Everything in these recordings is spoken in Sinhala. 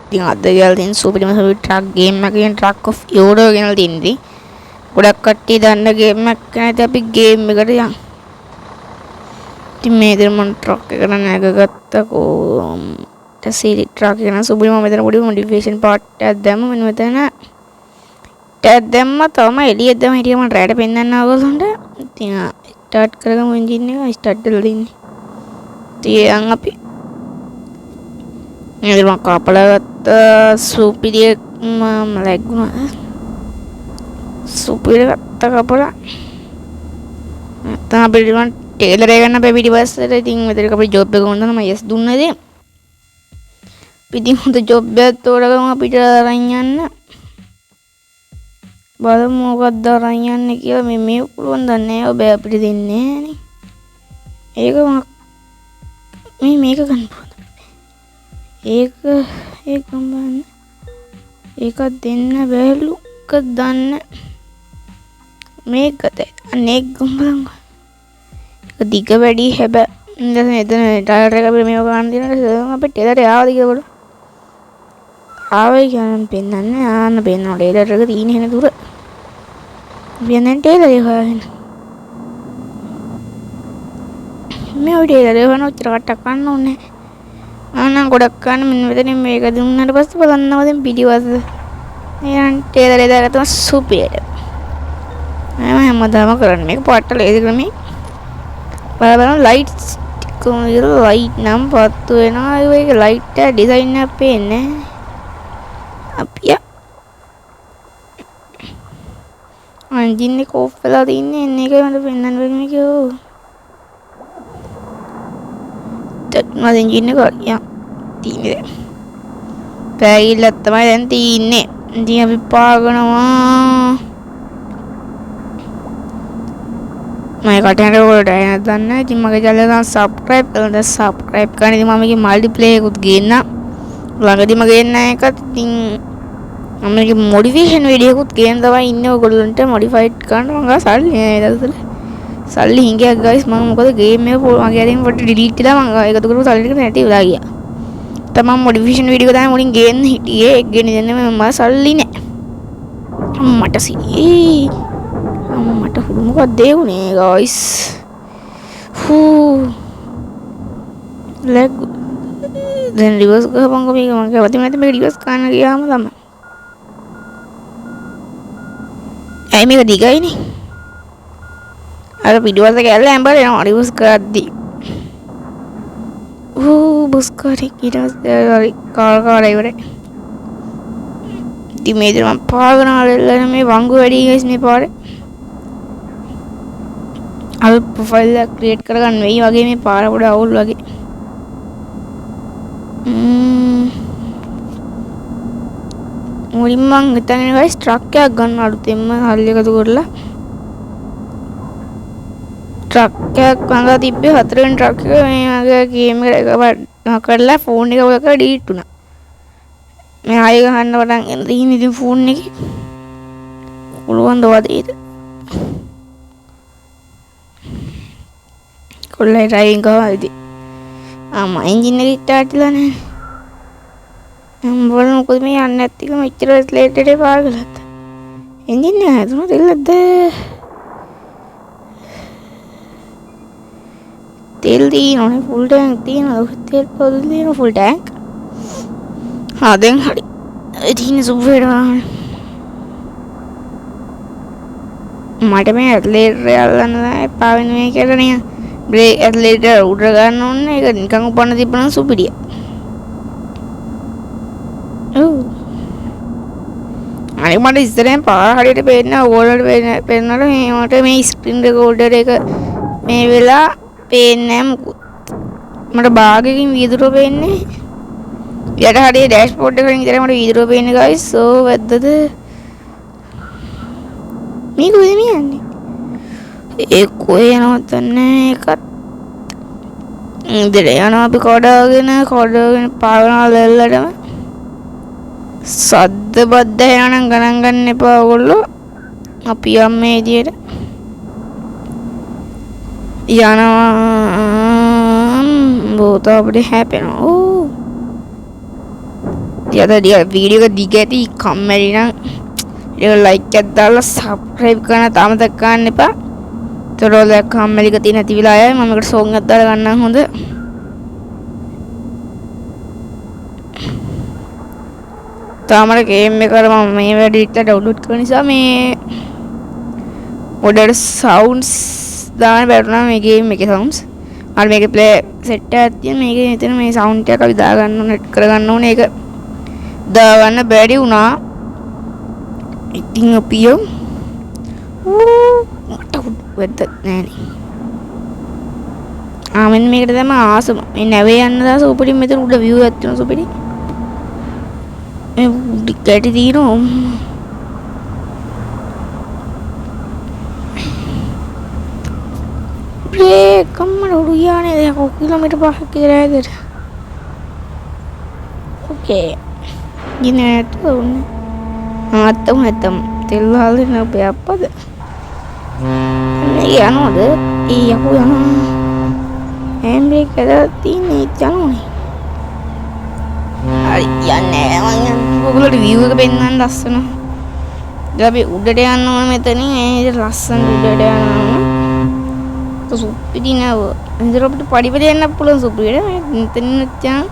ඉතින් අද යාල් තියෙන සුපිරිම ට්‍රක් ගේම් එක කියන ට්‍රක් ඔෆ් යෝරෝ ගෙනලා තින්නේ. ගොඩක් කට්ටිය දන්න ගේම් එකක් නැති අපි ගේම් එකට යන්. ඉතින් මේ දේ මම ට්‍රක් එකට නැගගත්තකෝ. ඊට ට්‍රක් එක නම් සුපිරිම මෙතන පොඩි මොඩිෆිකේෂන් පාර්ට් එකක් දැම්ම මෙන්න මෙතන. ටැග් දැම්ම තමයි එළියට දැම්ම හිටිය මම රැයට පෙන්නන්න ඕගොල්ලන්ට. ඉතින් ස්ටාර්ට් කරගමු එන්ජින් එක ස්ටාර්ට් කරලා තින්නේ. ඉතින් අපි මේ මම කපලා ගත්ත සුපිරිය මම ලැග්ගුණා. සුපිරිය ගත්ත කපලා නැත්නම් අපිට මම ටේලර් එක ගන්න අපේ පිටිපස්සට. ඉතින් මෙතන අපේ ජොබ් එක ගොන්න තමයි යස් දුන්නද. ඉතින් හොඳ ජොබ් එකක් තෝරගමු අපිට අරන් යන්න. බලමු මොකක්ද අරන් යන්නේ කියලා. මේ පුළුවන් දන්නේ නැහැ. ඔබ අපිට දෙන්නේ නෑනේ. ඒක මේක ගන්න පුළුවන්. ඒක ගන්න. ඒක දෙන්න බැලු එක දන්න. මේකද අනේ ගම්බලංග. ඒක දිග වැඩි හැබැයි එතන ටයර් එක අපිට මේක ගන්න දෙනවා. අපේ ටෙලර් ආවද කියලා බලමු. ආවයි කියන්න පෙන්නන්නේ. ආන්න පෙන්නන ටෙලර් එක තියෙන හැන දුර. වියනෙන් ටෙලර් එක හොයන්න. මේ ඔය ටෙලර් එක වුණා උත්තර කටක් ගන්න ඕනේ. ආන්න ගොඩක් ගන්න මෙන්න මෙතනින් මේක දුන්නාට පස්සේ බලන්නවා දැන් පිටිවස්ස. එහෙනම් ටෙලර් එක දාගත්තම සුපිරියට. මම හැමදාම කරන්නේ මේක පාට ලේසි ක්‍රමී. බලන්න ලයිට්ස් කොහොමද ලයිට් නම් පත්තු වෙනවා. ඒක ලයිට් එක ඩිසයින් එක පේන්නේ. අපි එන්ජින් එක ඕෆ් වෙලා තින්නේ. එන්නේ එකයි මට පෙන්වන්න බැරි මේක. මම එන්ජින් එක යා තින්නේ. පැගිල්ලක් තමයි දැන් තින්නේ. ඉතින් අපි පාගනවා. මම කටහඬ වලට එන දන්නේ. ඉතින් මගේ channel එක subscribe කරලා subscribe කරන්න. ඉතින් මම මේකේ multiplayer එකත් ගේන්න. ළඟදිම ගේන්න එකත් ඉතින් මම මේකේ මොඩිෆිකේෂන් වීඩියෝ එකත් ගේන්න තමයි ඉන්නේ. ඔයගොල්ලන්ට මොඩිෆයිඩ් කරන්න මම ගා සල්ලි නෑ දවසල. සල්ලි හිඟයක් ගයිස්. මම මොකද ගේම් එක මගේ අරින් පොඩ්ඩ ඩිලීට් කරලා මම එකතු කරපු සල්ලි ටික නැති වෙලා ගියා. තමන් මොඩිෆිකේෂන් වීඩියෝ එක තමයි මුලින් ගේන්න හිටියේ. ඒක ගෙන දෙන්නේ මම සල්ලි නෑ. මට සී මට හුරු මොකක්ද ඒ වුනේ ගයිස්. ලැග් දැන් රිවර්ස් ගහපන්කො මේක. මම කැමති නැති මේක රිවර්ස් ගන්න ගියාම තමයි. ඇයි මේක දිගයිනේ. අර පිටිවස්ස කැල්ල ඇඹර යනවා රිවර්ස් කරද්දී. බස් කරේ ඊට පස්සේ කාර් ඉවරයි. ඉතින් මේ දේ මම පාගන ආලෙල්ලන මේ වංගු වැඩි ගයිස් මේ පාරේ. අර ප්‍රොෆයිල් එක ක්‍රියේට් කරගන්න වෙයි වගේ මේ පාර පොඩ අවුල් වගේ. මුලින්ම මං හිතන්නේ ගයිස් ට්‍රක් එකක් ගන්න අලුතෙන්ම හල්ලි එකතු කරලා. ට්‍රක් එකක් ගන්න තිබ්බේ 4 වෙනි ට්‍රක් එක මේ වගේ ගේම් එකකට කරලා ෆෝන් එක ඔයක ඩිලීට් වුණා. මේ ආයෙ ගහන්න පටන් ගෙන තියෙන ඉතින් ෆෝන් එකේ පුළුවන් දවදේද කොල්ලයි ඩ්‍රයිවිං කරනවා ඉතින් එන්ජින් එක ස්ටාර්ට් වෙලා නැහැ. මම බලමු මොකද මේ යන්නේ නැති එක මෙච්චර ලේට් එකේ පාගලත් එන්ජින් එක හැදුණා දෙල්ලද तेल तीन फुल टैंक तीन तेल तीन फुल टैंक हाँ दें तीन सुबह මට මේ ඇත්ලේට් යල්ලන්න පාවෙන මේ කියලා නේ බ්‍රේක් ඇත්ලේට් උඩ ගන්න ඕනේ. ඒක නිකන් උපන්න තිබ්බනම් සුපිරිය. අනික මට ඉස්සරෙන් පාර හරියට පේන්නේ ඕගොල්ලන්ට පේන්නට මේ මට මේ ස්ක්‍රීන් රෙකෝඩර් එක මේ වෙලා පේන්නේ නැහැ මොකුත්. මට භාගයකින් වීදුරුව පේන්නේ. යට හරිය ඩෑෂ්බෝඩ් එකකින් විතරයි මට වීදුරුව පේන්නේ ගයිස්. සෝ වැද්දද මේ කොහෙද යන්නේ? ඒ කොහේ නවත්තන්නේ ඒකත් ඉතින් යනවා අපි කඩාගෙන පාවන ලෙල්ලටම සද්ද බද්ද එනනම් ගණන් ගන්න එපා ඔයගොල්ලෝ. අපි යන්නේ විදියට යනවා බෝත අපිට හැපෙනවා. ඉතින් අද වීඩියෝ එක දිග ඇති කම්මැලි නම් ඒක ලයික් එකක් දාලා සබ්ස්ක්‍රයිබ් කරන්න අමතක කරන්න එපා. ඒතරෝල කම්මැලි ගතිය නැති වෙලා ආයේ මම එකට සෝන් එකක් දාලා ගන්නම් හොඳ. තාමර ගේම් එක කරලා මම මේ වැඩි ඉట్లా ඩවුන්ලෝඩ් කරන නිසා මේ පොඩට සවුන්ඩ්ස් දාන්න බැරුණා මේ ගේම් එකේ සවුන්ඩ්ස්. අර මේකේ ප්ලේ සෙට් එකක් තියෙන මේකේ මෙතන මේ සවුන්ඩ් එකක් අපි දාගන්න ඕනේ නෙට් කරගන්න ඕනේ ඒක දාගන්න බැරි වුණා. ඉතින් අපි මට වෙද්ද නෑනේ. මෙන්න මේකට තමයි ආසම. මේ නැවේ යන්න දාස උඩින් මෙතන උඩ view එකක් තියෙනවා සුපිරි. මේ ගැටි තියෙනවා. ප්ලේ කම්මල උඩු ගියානේ දැන් කිලෝමීටර් 5ක් විතර ඇදට. ඕකේ. ගිනේට උන්නේ. අත්තම නැත්තම් තෙල් හාල්ලේ නෑ අප්පද. මේ යනවද? යකෝ යනවා. හැම්බ්‍රේක් කරලා තින්නේ යනෝනේ. හරි යන්නේ මම ඔයගොල්ලෝ view එක පෙන්නන්න ලස්සන. දැන් අපි උඩට යන්න ඕන මෙතනින් ඒ ලස්සන උඩට යනවා. සුපිරි නව. ඉතින් අපිට පඩිපෙල යන්න පුළුවන් සුපිරිට. මෙතන නැත්නම්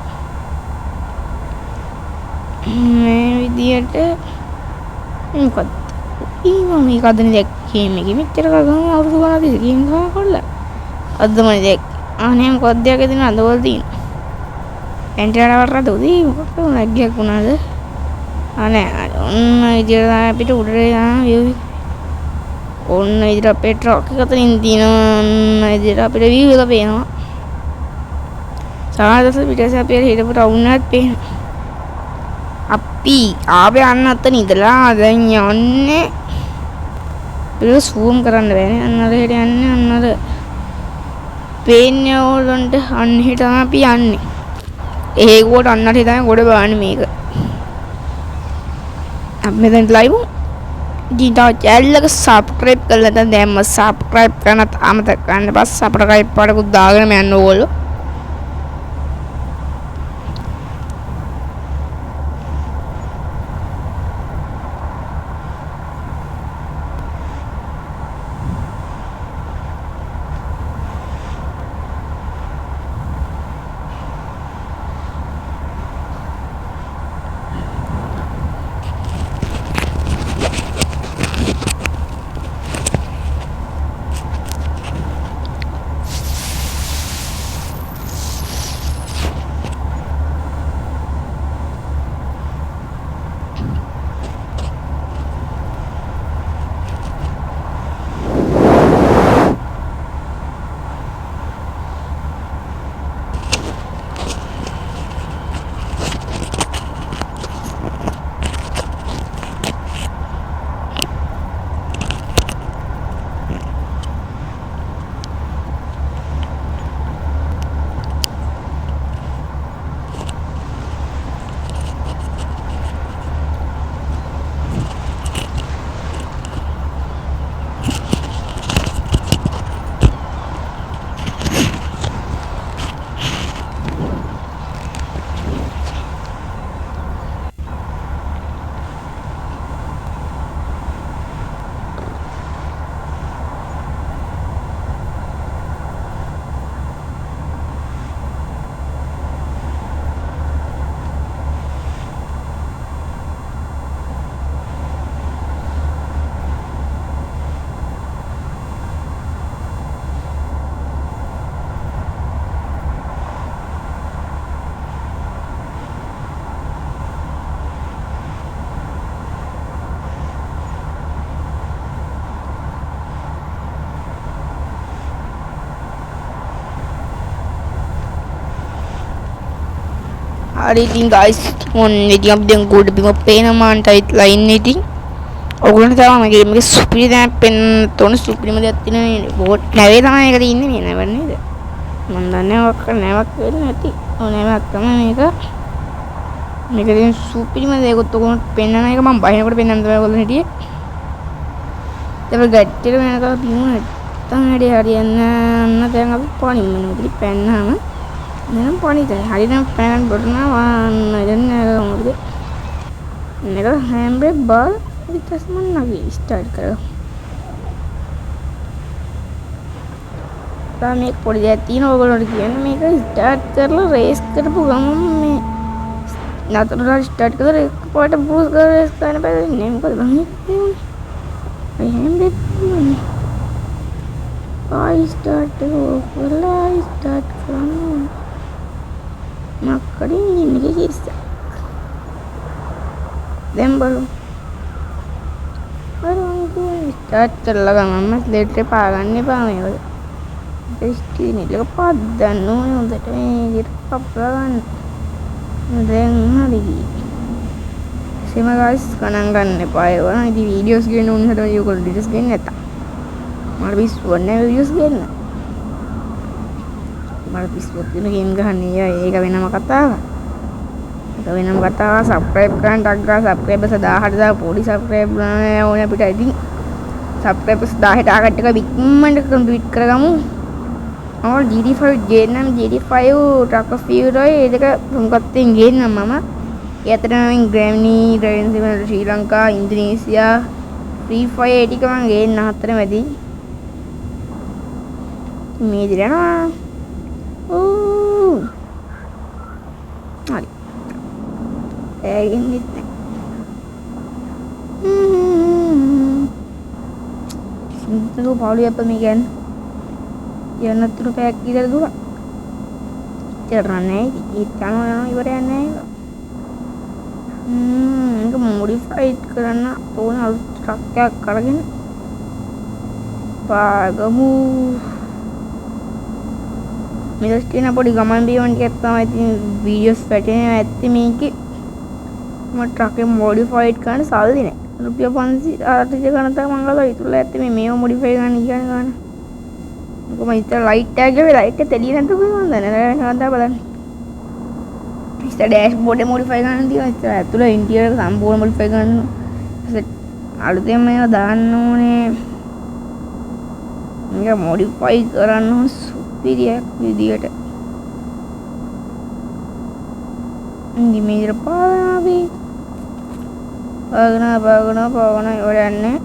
මේ විදියට මොකක්ද? මේක අදනේ දැක්කේ මේකෙ මෙච්චර ගමන් අවුරුදු ගානක් තිස්සේ ගේම් කරලා. අදමනේ දැක්කේ. අනේ මොකක්ද දෙයක් ඇදින අදවල තියෙන. එන්ටර් වරද උදී මොකක්ද නැග්ගයක් වුණාද? අනේ ඔන්න විදියට අපිට උඩට යන view ඔන්න විදියට අපේ ට්‍රක් එක අතරින් තියෙනවා. ඔන්න විදියට අපිට view එක පේනවා. සාහදස පිටසේ අපේ හිටපු ටවුන් එකත් පේනවා. අපි ආවේ අන්න අතන ඉඳලා දැන් යන්නේ ඒක zoom කරන්න බෑනේ. අන්න අර හෙට යන්නේ අන්න අර පේන්නේ ඕලොන්ට අන්න හෙට අපි යන්නේ. ඒකෝට අන්නට තමයි ගොඩ බාන්නේ මේක. අපි මෙතන ලයිව් ජීතා channel එක subscribe කරලා නැත්නම් දැන්ම subscribe කරන්න අමතක කරන්න බස් subscribe පාඩකුත් දාගෙන යන්න ඕගොල්ලෝ. හරි ඉතින් guys ඔන්න ඉතින් අපි දැන් ගොඩ බිම පේන මාන්ටයිත් ලයින් ඉතින් ඔයගොල්ලන්ට තමයි මගේ ගේම් එකේ සුපිරි දැන් පෙන්න තොන සුපිරිම දෙයක් තියෙනවා බෝට් නැවේ තමයි ඒක තියෙන්නේ මේ නැව නේද මම දන්නේ ඔක්ක නැවක් වෙන්නේ නැති ඔය නැවක් තමයි මේක දැන් සුපිරිම දෙයක්ත් ඔයගොල්ලන්ට පෙන්නන එක මම බහිනකොට පෙන්නන්න තමයි ඔයගොල්ලෝ හිටියේ ඒක ගැට්ටිල වෙනකම් බිම නැත්තම් වැඩි හරියන්න දැන් අපි පණින්න ඕනේ ඉතින් පෙන්නාම දැන් පණිතයි හරිනම් පැනන් බොරනවා වාන්න දැන් මොකද මේක හැම් බ්‍රේක් බාල් විතස් මන් අපි ස්ටාර්ට් කරමු තා මේක පොඩි දෙයක් තියෙනවා ඔයගොල්ලන්ට කියන්න මේක ස්ටාර්ට් කරලා රේස් කරපු ගමන් මේ නතරලා ස්ටාර්ට් කරලා ඒක පාට බූස් කරලා රේස් කරන්න බෑ නේ මොකද බං මේ හැම් බ්‍රේක් ආයි ස්ටාර්ට් කරන්න මක්කඩින් ඉන්නේ කිස්ස දැන් බලමු ස්ටාර්ට් කරලා ගමන්ම ලෙට් එක පාගන්න එපා මේවල ස්ක්‍රීන් එක පද්දන්න ඕනේ හොඳට මේ විදිහට පප්පලා ගන්න දැන් හරි සීම ගයිස් ගණන් ගන්න එපා ඒවා ඉතින් වීඩියෝස් ගන්න ඕනේ හදලා ඔයගොල්ලෝ ඩීටේල්ස් ගන්න නැතා මට පිස්සුවක් නෑ වීඩියෝස් ගන්න මට පිස්සුවක් දෙන ගේම් ගහන්නේ ඒක වෙනම කතාවක් ඒක වෙනම කතාවක් සබ්ස්ක්‍රයිබ් කරන්න ටක් ගාලා සබ්ස්ක්‍රයිබර්ස් 18000 පොඩි සබ්ස්ක්‍රයිබ් ඕනේ අපිට ඉතින් සබ්ස්ක්‍රයිබර්ස් 10000 ටාගට් එක වික්මන්ට කම්ප්ලීට් කරගමු और GD5 गेन्නම් GD5 ट्रक ऑफ फ्यूरोයි ඒ දෙක තුන්කත්තෙන් ගේන්නම් මම ඒ අතරම ග්‍රැමිනි ඩ්‍රයිවන් සිමන ශ්‍රී ලංකා ඉන්දුනීසියා ෆ්‍රී ෆයර් ඒ ටික මම ගේන්න හතර මැදි මේ දිරනවා හරි ඒගින්නෙත් සින්තෝ පාළුවේ අප මේ කියන්නේ යන්නතුරු පැයක් විතර දුර. ඉතරන්නේ ඉතින් යනවා ඉවරයක් නැහැ. ඒක මොඩිෆයිඩ් කරන්න ඕන අලුත් ට්‍රක් එකක් අරගෙන පාගමු. මෙලස් කියන පොඩි ගමන් බිමන් ටිකක් තමයි ඉතින් වීඩියෝස් වැටෙනවා ඇත්තේ මේකේ. මම ට්‍රක් එක මොඩිෆයිඩ් කරන්න සල්ලි නැහැ. රුපියල් 500 ගණන් තමයි මං ගාලා ඉතුරුලා ඇත්තේ මේව මොඩිෆයි කරන්න ඉගෙන ගන්න. මොකම ඉතින් ලයිට් එක ගෙවේ ලයිට් එක තෙලිය නැතුව කොහොමද නේද හදා බලන්න ඉතින් ඩෑෂ්බෝඩ් එක මොඩිෆයි කරන්න තියෙනවා ඉතින් ඇතුළේ ඉන්ටීරියර් එක සම්පූර්ණ මොඩිෆයි කරන්න අලුතෙන් මේවා දාන්න ඕනේ මේක මොඩිෆයි කරන්න සුපිරියක් විදියට ඉමේජ් පාවි පාගන ඉවරන්නේ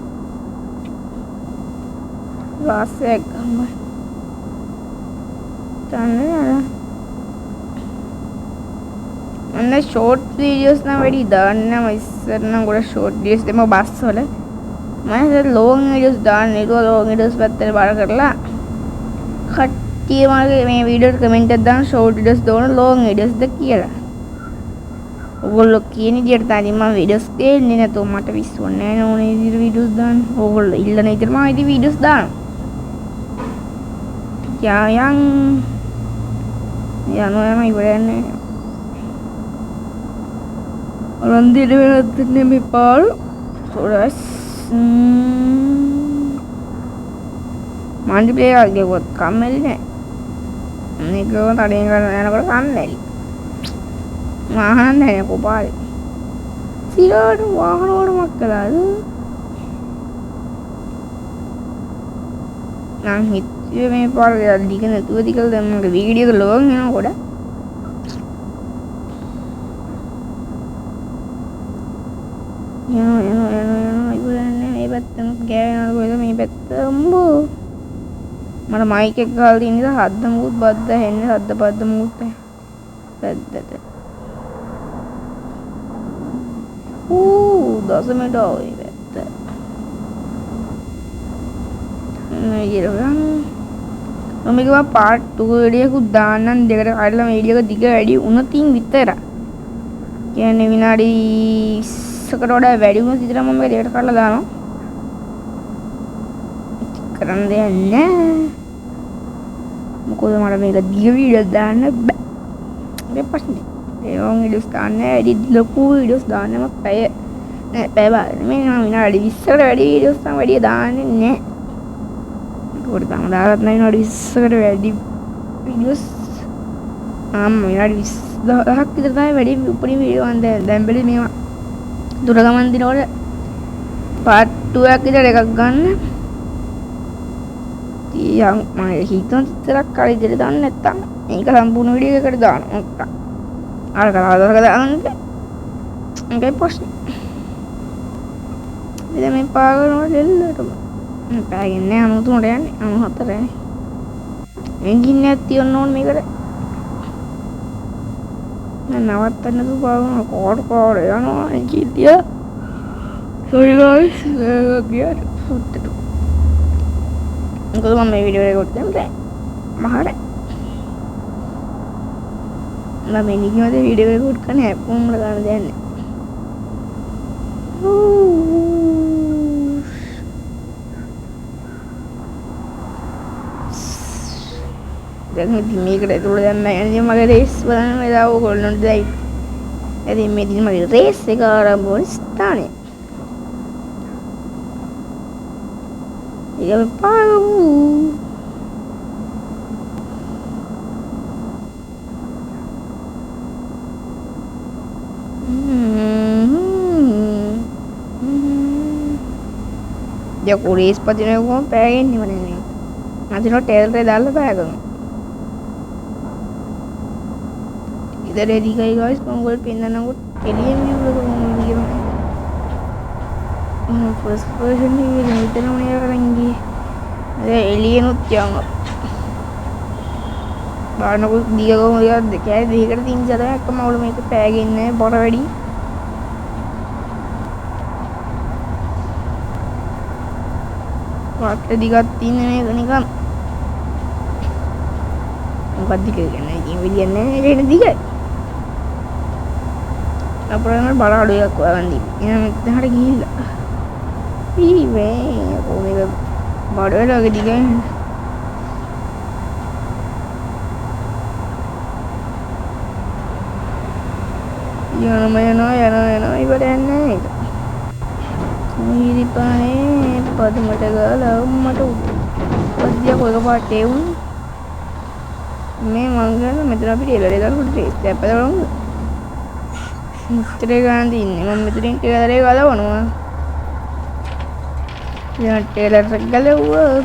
වාසයක් ගම්ම අන්න ෂෝට් වීඩියෝස් නම් වැඩි දාන්න මම ඉස්සර නම් ගොඩක් ෂෝට් වීඩියෝස් දෙම බස් වල මම දැන් ලොන් වීඩියෝස් දාන්න නේද ලොන් වීඩියෝස් පැත්තට බාර කරලා කට්ටිය මගේ මේ වීඩියෝට කමෙන්ට් එකක් දාන්න ෂෝට් වීඩියෝස් දාන්න ලොන් වීඩියෝස් ද කියලා ඔයගොල්ලෝ කියන විදිහට තමයි මම වීඩියෝස් දෙන්නේ නැතෝ මට විශ්වාස නැහැ නේ ඕනේ විදිහට වීඩියෝස් දාන්න ඕගොල්ලෝ ඉල්ලන විදිහට මම ඉතින් වීඩියෝස් දානවා යනවා ඉවරන්නේ රන්දිර වෙනත් නෙමෙයි පාල් සොරස් මල්ටි ප්ලේයර් ගේවත් කම්මැලි නෑ මේක තඩින් කරන යනකොට කම්මැලි වාහන නැහැ කොපාරේ සිරාට වාහන වල මක්කලාද නම් හිතුවේ මේ පාර දිග නැතුව දිගල දැන් මගේ වීඩියෝ එක ලොග් වෙනකොට යනවා ඉවරන්නේ මේ පැත්තම ගෑවෙනවා කොහෙද මේ පැත්ත අම්බෝ මට මයික් එක ගහලා තියෙන නිසා හද්ද මුකුත් බද්ද හෙන්නේ හද්ද බද්ද මුකුත් පැද්දට දසමට ඔය පැත්ත මේක පාර්ට් 2 වීඩියෝ එකක් දාන්නම් දෙකට කඩලා මේ වීඩියෝ එක දිග වැඩි වුණොතින් විතරයි කියන්නේ විනාඩි 20කට වඩා වැඩි වුණොත් විතර මම මේක දෙකට කඩලා දානවා කරන්න දෙයක් නැහැ මොකද මට මේක දිග වීඩියෝ දාන්න බෑ ඒ ප්‍රශ්නේ ඒ වගේ වීඩියෝස් දාන්න එඩිට් ලොකු වීඩියෝස් දාන්නම පැය බාගෙන මේ විනාඩි 20කට වැඩි වීඩියෝස් තමයි වැඩි දාන්නේ නැහැ ඒකට තමයි දාගන්න විනාඩි 20කට වැඩි වීඩියෝස් විනාඩි 20000ක් විතර තමයි වැඩි උපරිම වීඩියෝ වන්ද දැන් බැලි මේවා දුර ගමන් දිනවල පාර්ට් 2 එකක් විතර එකක් ගන්න තියන් මම හිතන විතරක් කලින් දෙල දාන්න නැත්තම් මේක සම්පූර්ණ වීඩියෝ එකකට දාන්න මොකක්ද අර කතාවක දාන්නද මේකයි ප්‍රශ්නේ ඉතින් මේ පාගනවල දෙල්ලටම පෑගන්නේ 93ට යන්නේ 94නේ එන්ජින් එකක් තියන්න ඕන මේකට නවත්තන්න සුපාවන කෝඩ් යනවා එන්ජින් තියා sorry guys ගියා හොත්තට මොකද මම මේ වීඩියෝ එක ගොඩක් දැම්මේ මහරේ මම මේ නිකමද වීඩියෝ එක ගොඩක් කරන්නේ හැප්පුම් වල ගන්න දෙන්නේ දැන් මේකට ඇතුළට දැම්ම යන්නේ මගේ රේස් බලන්න වෙලාව ඕගොල්ලන්ට දැයි ඉතින් මේ දින මගේ රේස් එක ආරම්භ වුණ ස්ථානය ඒක පාගමු යකෝ රේස් පදින කොහොම පෑගෙන්නේම නේ අදිනව ටේල් එකේ දාලා පෑගමු इधर रेडी गई गाइस पंगोल पिंदना को एलियन व्यू लगा मूवी में फर्स्ट पर्सन व्यू में इतना नहीं करेंगे अरे एलियन उत्यांग बाहर को दिया को मुझे क्या है देख कर 3 ज्यादा है कमाल में के पैग इन है बड़ा बड़ी वाट दिखा 3 में निकाल මොකක්ද කියන්නේ ඉතින් විදියන්නේ වෙන දිගයි අපරාම බල අඩුවක් වගන්දි එහෙනම් මෙතනට ගිහිල්ලා ඊවේ කොහේද බඩවලක දිගයි යනවා ඉවරයක් නැහැ ඒක ඊරිපානේ පදමට ගාලා මට උද්දිය කොයක පාටේ වුණා මේ මංගල මෙතන අපිට එළරේ දාලා රේස් එකක් පැදවමු. මුත්‍රේ ගන්න දින්නේ මම මෙතනින් ටේලරේ ගලවනවා. යා ටේලර් එක ගලවුවා.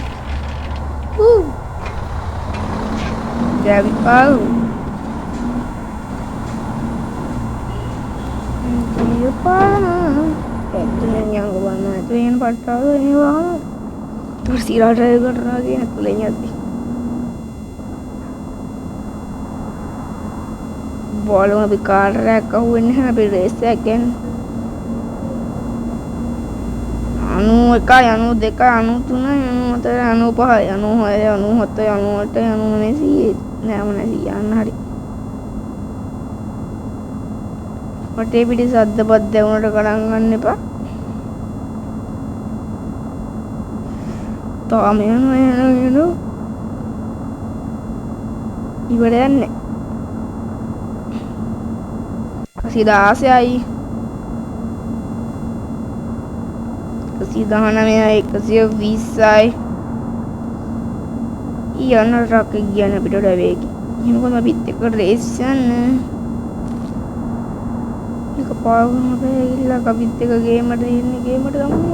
ජාවිපාව. ජාවිපාව. එතුලෙන් යංග බලන්න එතුලෙන් පට්ටාව එනවා. තුසිරාට කරනවා කියන තුලෙන් යද්දි. बोलो अभी कार रैक का हुए नहीं अभी रेस सेकंड अनु का अनु देखा अनु तू ना अनु होता है अनु पहा अनु है अनु होता है अनु में सी ना मने सी अनहरी मटे बिडी सद्द बद्दे उनට ගණන් ගන්න එපා තාම යනවා ඉවර යන්නේ 116යි 119යි 120යි ඊයන රක කියන අපිට වේගි එහෙනම් කොහොමද අපිත් එක්ක රේස් යන්න එක පාවම බෑගිල්ලා අපිත් එක්ක ගේමට දෙන්නේ ගේමට ගමු මට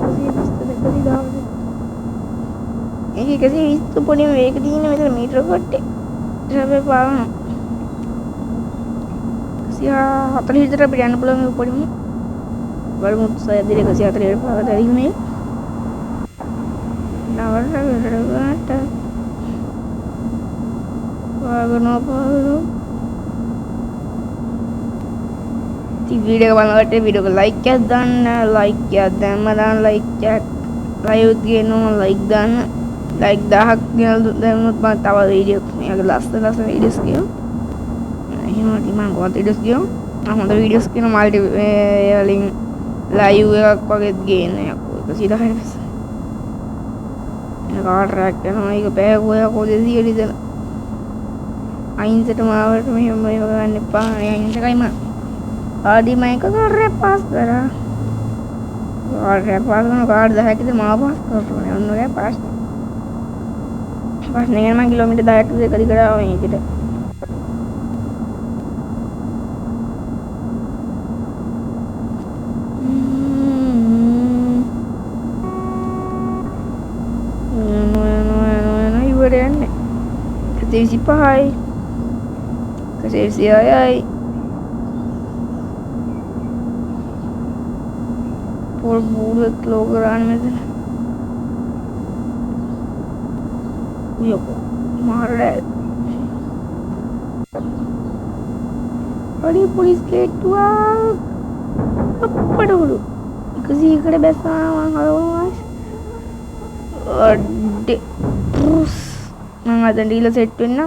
120 210 ඒක 120 පොඩිම වේග තියෙන මෙතන මීටර කොට්ටේ ඊට පාවම 140 විතර අපිට යන්න පුළුවන් මේ පොඩිම බලමු උත්සාහය දිලේ 140ට පාගත ඇරිුනේ නවරට විතරකට පාගනවා වීඩියෝ එක බලනකොට වීඩියෝ එක ලයික් එකක් දාන්න ලයික් එකක් දැම්ම දාන්න ලයික් එකක් ලයිව් ගේනවා ලයික් දාන්න ලයික් 1000ක් දැම්මොත් මම තව වීඩියෝ මේක ලස්සන වීඩියෝස් කියනවා එහෙනම් ඉතින් මම ගොඩක් වීඩියෝස් කියනවා හොඳ වීඩියෝස් කියන මල්ටි වලින් ලයිව් එකක් වගේ ගේන්න යකෝ 110 පස්ස එන කාර් රැක් කරනවා ඒක පෑගුවා යකෝ 200 ලිදලා අයින්සට මාවට මෙහෙම ගන්න එපා අයින්සකයි මම ආඩි මයික කාර්යය පාස් කරා කාර්යය පාස් කරන කාඩ් 10ක් ඉතින් මාව පාස් කරනවා ඔන්න ඔය පාස් නේ මම කිලෝමීටර් 10ක් විතර කඩ ආවා මේකට ඉවර යන්නේ 125 25යි 126යි පොල් බූරුවෙක් ලෝ කරාන මෙතන යකෝ මාරඩ අඩි පොලිස් ගේට්ටුවක් අප්පඩවලු 100කට බැස්සා මං හලවනවා අඩේ මං අද ඩීල සෙට් වෙන්න